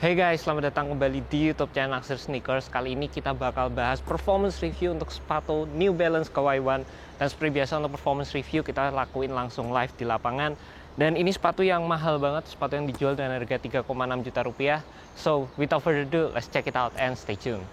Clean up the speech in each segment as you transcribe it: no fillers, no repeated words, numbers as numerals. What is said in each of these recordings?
Hey guys, selamat datang kembali di YouTube channel Naksir Sneakers. Kali ini kita bakal bahas performance review untuk sepatu New Balance Kawhi One. Dan seperti biasa untuk performance review kita lakuin langsung live di lapangan. Dan ini sepatu yang mahal banget, sepatu yang dijual dengan harga 3,6 juta rupiah. So, without further ado, let's check it out and stay tuned.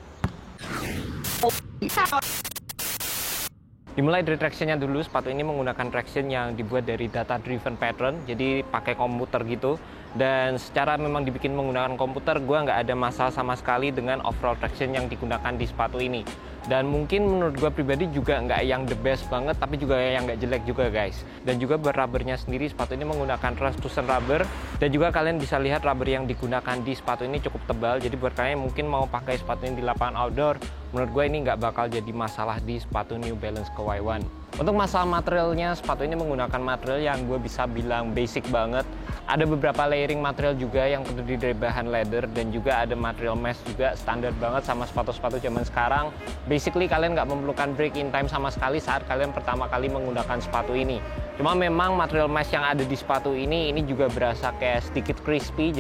Dimulai dari tractionnya dulu. Sepatu ini menggunakan traction yang dibuat dari data driven pattern, jadi pakai komputer gitu. Dan secara memang dibikin menggunakan komputer, gue nggak ada masalah sama sekali dengan overall traction yang digunakan di sepatu ini. Dan mungkin menurut gue pribadi juga nggak yang the best banget, tapi juga yang nggak jelek juga guys. Dan juga buat rubbernya sendiri, sepatu ini menggunakan translucent rubber. Dan juga kalian bisa lihat rubber yang digunakan di sepatu ini cukup tebal. Jadi buat kalian yang mungkin mau pakai sepatu ini di lapangan outdoor, menurut gue ini nggak bakal jadi masalah di sepatu New Balance Kawhi One. Untuk masalah materialnya, sepatu ini menggunakan material yang gue bisa bilang basic banget. Ada beberapa layering material juga yang terdiri dari bahan leather, dan juga ada material mesh juga, standar banget sama sepatu-sepatu zaman sekarang. Basically kalian nggak memerlukan break in time sama sekali saat kalian pertama kali menggunakan sepatu ini. Cuma memang material mesh yang ada di sepatu ini juga berasa kayak sedikit crispy,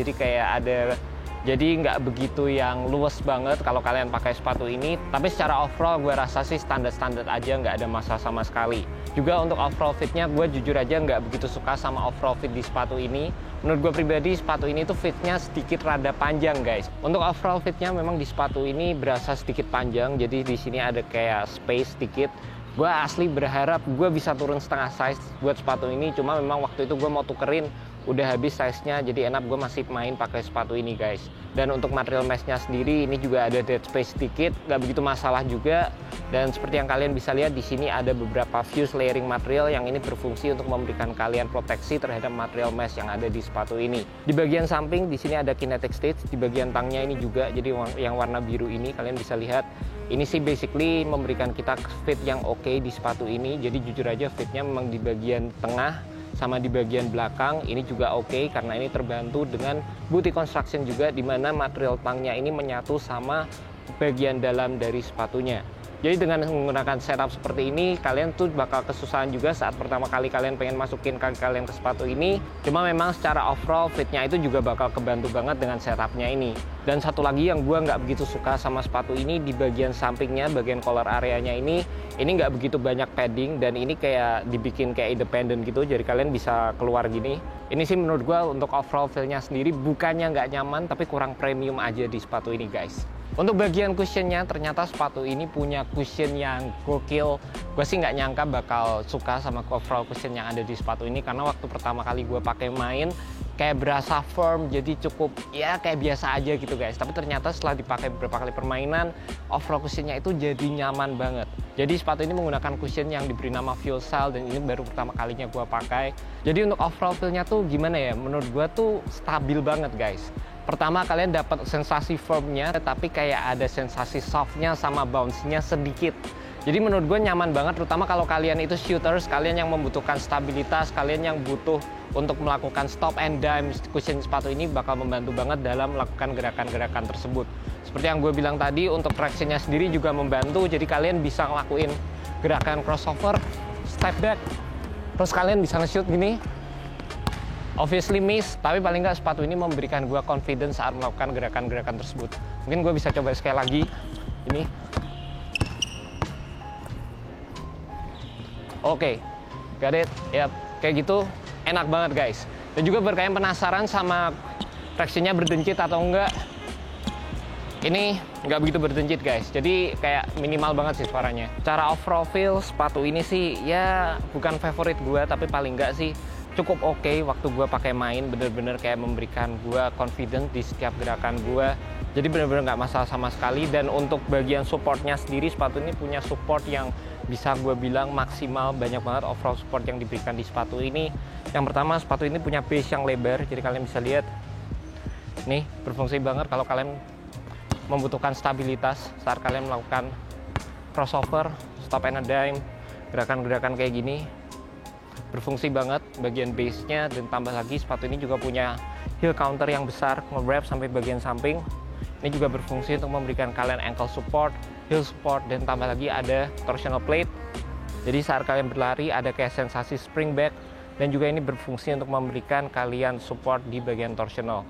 jadi nggak begitu yang luwes banget kalau kalian pakai sepatu ini. Tapi secara overall gue rasa sih standar-standar aja, nggak ada masalah sama sekali. Juga untuk overall fitnya, gue jujur aja nggak begitu suka sama overall fit di sepatu ini. Menurut gue pribadi, sepatu ini tuh fitnya sedikit rada panjang guys. Untuk overall fitnya memang di sepatu ini berasa sedikit panjang, jadi di sini ada kayak space sedikit. Gue asli berharap gue bisa turun setengah size buat sepatu ini, cuma memang waktu itu gue mau tukerin, udah habis size-nya, jadi enak gue masih main pakai sepatu ini guys. Dan untuk material mesh-nya sendiri ini juga ada dead space sedikit, nggak begitu masalah juga. Dan seperti yang kalian bisa lihat di sini ada beberapa fuse layering material yang ini berfungsi untuk memberikan kalian proteksi terhadap material mesh yang ada di sepatu ini. Di bagian samping di sini ada kinetic stitch, di bagian tangnya ini juga, jadi yang warna biru ini kalian bisa lihat. Ini sih basically memberikan kita fit yang oke di sepatu ini. Jadi jujur aja fitnya memang di bagian tengah sama di bagian belakang ini juga oke, karena ini terbantu dengan booty construction juga, di mana material tangnya ini menyatu sama bagian dalam dari sepatunya. Jadi dengan menggunakan setup seperti ini, kalian tuh bakal kesusahan juga saat pertama kali kalian pengen masukin kaki kalian ke sepatu ini. Cuma memang secara overall fitnya itu juga bakal kebantu banget dengan setupnya ini. Dan satu lagi yang gue nggak begitu suka sama sepatu ini, di bagian sampingnya, bagian collar areanya ini nggak begitu banyak padding, dan ini kayak dibikin kayak independent gitu, jadi kalian bisa keluar gini. Ini sih menurut gue untuk overall feel-nya sendiri bukannya nggak nyaman, tapi kurang premium aja di sepatu ini guys. Untuk bagian cushionnya, ternyata sepatu ini punya cushion yang gokil. Gue sih nggak nyangka bakal suka sama overall cushion yang ada di sepatu ini, karena waktu pertama kali gue pakai main kayak berasa firm, jadi cukup ya kayak biasa aja gitu guys. Tapi ternyata setelah dipakai beberapa kali permainan, overall cushionnya itu jadi nyaman banget. Jadi sepatu ini menggunakan cushion yang diberi nama Fuel Cell, dan ini baru pertama kalinya gue pakai. Jadi untuk overall feel-nya tuh gimana ya, menurut gue tuh stabil banget guys. Pertama kalian dapat sensasi firmnya, tapi kayak ada sensasi softnya sama bounce-nya sedikit. Jadi menurut gue nyaman banget, terutama kalau kalian itu shooters, kalian yang membutuhkan stabilitas, kalian yang butuh untuk melakukan stop and dime, cushion sepatu ini bakal membantu banget dalam melakukan gerakan-gerakan tersebut. Seperti yang gue bilang tadi, untuk traction-nya sendiri juga membantu, jadi kalian bisa ngelakuin gerakan crossover, step back, terus kalian bisa nge-shoot gini. Obviously miss, tapi paling nggak sepatu ini memberikan gue confidence saat melakukan gerakan-gerakan tersebut. Mungkin gue bisa coba sekali lagi. Ini. Oke, got it. Yap, kayak gitu enak banget guys. Dan juga buat kalian penasaran sama tractionnya berdencit atau enggak, ini nggak begitu berdencit guys, jadi kayak minimal banget sih suaranya. Cara overall feel sepatu ini sih ya bukan favorit gue, tapi paling nggak sih cukup oke waktu gue pakai main, bener-bener kayak memberikan gue confidence di setiap gerakan gue. Jadi bener-bener nggak masalah sama sekali. Dan untuk bagian supportnya sendiri, sepatu ini punya support yang bisa gue bilang maksimal, banyak banget overall support yang diberikan di sepatu ini. Yang pertama, sepatu ini punya base yang lebar, jadi kalian bisa lihat nih, berfungsi banget kalau kalian membutuhkan stabilitas saat kalian melakukan crossover, stop and a dime, gerakan-gerakan kayak gini. Berfungsi banget bagian base-nya, dan tambah lagi sepatu ini juga punya heel counter yang besar, nge-wrap sampai bagian samping. Ini juga berfungsi untuk memberikan kalian ankle support, heel support, dan tambah lagi ada torsional plate. Jadi saat kalian berlari ada kayak sensasi spring back, dan juga ini berfungsi untuk memberikan kalian support di bagian torsional.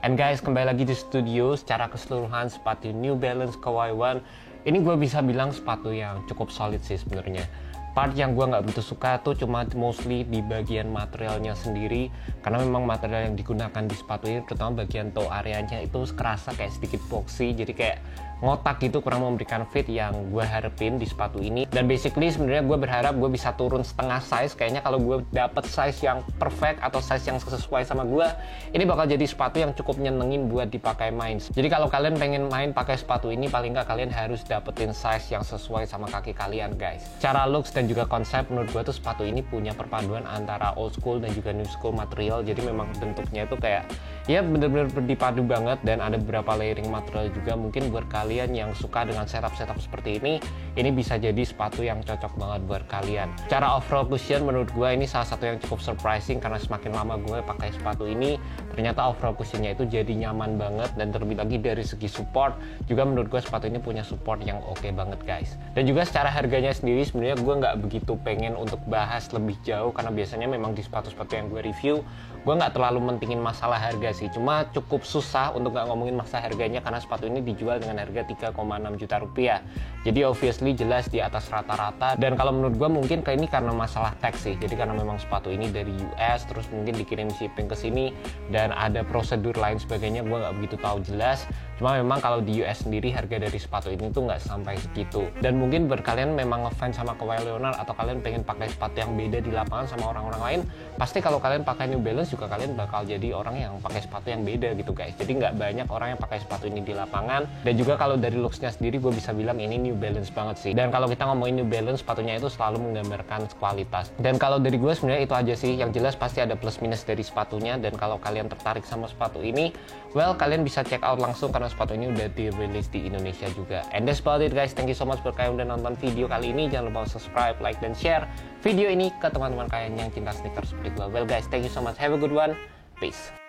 And guys, kembali lagi di studio. Secara keseluruhan sepatu New Balance Kawhi One ini gue bisa bilang sepatu yang cukup solid sih sebenarnya. Part yang gue nggak begitu suka tuh cuma mostly di bagian materialnya sendiri, karena memang material yang digunakan di sepatu ini, terutama bagian toe areanya itu kerasa kayak sedikit boxy, jadi kayak ngotak gitu, kurang memberikan fit yang gue harapin di sepatu ini. Dan basically sebenarnya gue berharap gue bisa turun setengah size. Kayaknya kalau gue dapet size yang perfect atau size yang sesuai sama gue, ini bakal jadi sepatu yang cukup nyenengin buat dipakai main. Jadi kalau kalian pengen main pakai sepatu ini, paling nggak kalian harus dapetin size yang sesuai sama kaki kalian guys. Cara looks dan juga konsep, menurut gue tuh sepatu ini punya perpaduan antara old school dan juga new school material. Jadi memang bentuknya itu kayak ya bener-bener dipadu banget, dan ada beberapa layering material juga. Mungkin buat kalian yang suka dengan setup seperti ini bisa jadi sepatu yang cocok banget buat kalian. Cara overall cushion menurut gue ini salah satu yang cukup surprising, karena semakin lama gue pakai sepatu ini ternyata overall cushionnya itu jadi nyaman banget. Dan terlebih lagi dari segi support juga menurut gue sepatu ini punya support yang oke banget guys. Dan juga secara harganya sendiri sebenarnya gue nggak begitu pengen untuk bahas lebih jauh, karena biasanya memang di sepatu-sepatu yang gue review gue nggak terlalu mentingin masalah harga sih. Cuma cukup susah untuk nggak ngomongin masalah harganya, karena sepatu ini dijual dengan harga 3,6 juta rupiah. Jadi obviously jelas di atas rata-rata. Dan kalau menurut gue mungkin kayak ini karena masalah tax sih. Jadi karena memang sepatu ini dari US, terus mungkin dikirim shipping ke sini dan ada prosedur lain sebagainya, gue nggak begitu tahu jelas. Cuma memang kalau di US sendiri harga dari sepatu ini tuh nggak sampai segitu. Dan mungkin buat kalian memang ngefans sama Kawhi Leonard, atau kalian pengen pakai sepatu yang beda di lapangan sama orang-orang lain, pasti kalau kalian pakai New Balance juga kalian bakal jadi orang yang pakai sepatu yang beda gitu guys. Jadi nggak banyak orang yang pakai sepatu ini di lapangan. Dan juga kalau dari looksnya sendiri gue bisa bilang ini New Balance banget sih. Dan kalau kita ngomongin New Balance, sepatunya itu selalu menggambarkan kualitas. Dan kalau dari gue sebenarnya itu aja sih. Yang jelas pasti ada plus minus dari sepatunya. Dan kalau kalian tertarik sama sepatu ini, well, kalian bisa check out langsung, karena sepatu ini udah dirilis di Indonesia juga. And that's about it guys. Thank you so much buat kalian udah nonton video kali ini. Jangan lupa subscribe, like, dan share video ini ke teman-teman kalian yang cinta sneakers seperti gue. Well guys, thank you so much. Have a good one. Peace.